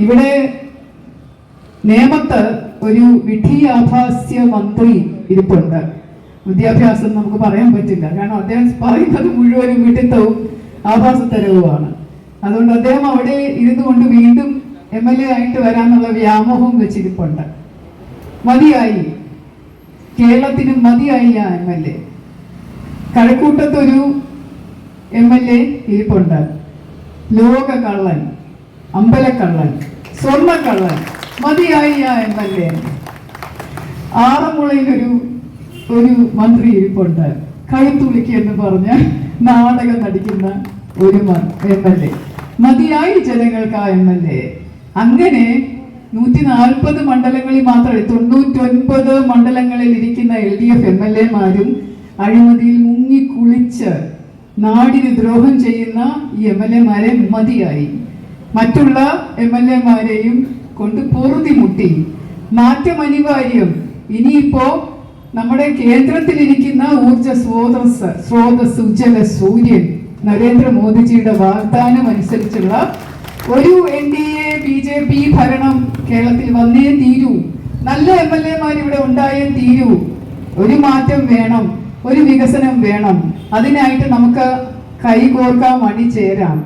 ഇവിടെ നേമത്ത് ഒരു വിഡ്ഢിയാഭാസ്യ മന്ത്രി ഇരിപ്പുണ്ട്. വിദ്യാഭ്യാസം നമുക്ക് പറയാൻ പറ്റില്ല, കാരണം അദ്ദേഹം പറയുന്നത് മുഴുവനും വിഡിത്തവും ആഭാസത്തരവുമാണ്. അതുകൊണ്ട് അദ്ദേഹം അവിടെ ഇരുന്നു കൊണ്ട് വീണ്ടും MLA ആയിട്ട് വരാനുള്ള വ്യാമോഹം വെച്ചിരിപ്പുണ്ട്. മതിയായി, കേരളത്തിന് മതിയായി ആ MLA. കഴക്കൂട്ടത്തൊരു MLA ഇരിപ്പുണ്ട്, ലോക കള്ളൻ, അമ്പലക്കള്ളൻ, സ്വർണ്ണക്കള്ളൻ. മതിയായി ആ MLA. ആറന്മുളയിലൊരു മന്ത്രി ഇരിപ്പുണ്ട്, കഴുത്തുളിക്ക് എന്ന് പറഞ്ഞ് നാടകം നടിക്കുന്ന ഒരു MLA. മതിയായി ജനങ്ങൾക്ക് ആ MLA. അങ്ങനെ 140 മണ്ഡലങ്ങളിൽ മാത്രമേ 99 മണ്ഡലങ്ങളിൽ ഇരിക്കുന്ന LDF MLA-മാരും അഴിമതിയിൽ മുങ്ങിക്കുളിച്ച് നാടിന് ദ്രോഹം ചെയ്യുന്ന ഈ MLA-മാരെ മതിയായി. മറ്റുള്ള MLA-മാരെയും കൊണ്ട് പൊറുതിമുട്ടി. മാറ്റം അനിവാര്യം. ഇനിയിപ്പോ നമ്മുടെ കേന്ദ്രത്തിലിരിക്കുന്ന ഊർജ സ്രോതസ് ഉജ്ജ്വല സൂര്യൻ നരേന്ദ്രമോദിജിയുടെ വാഗ്ദാനം അനുസരിച്ചുള്ള ഒരു NDA BJP ഭരണം കേരളത്തിൽ വന്നേ തീരൂ. നല്ല MLA-മാർ ഇവിടെ ഉണ്ടായേ തീരൂ. ഒരു മാറ്റം വേണം, ഒരു വികസനം വേണം. അതിനായിട്ട് നമുക്ക് കൈകോർക്കാം, അണിചേരാം.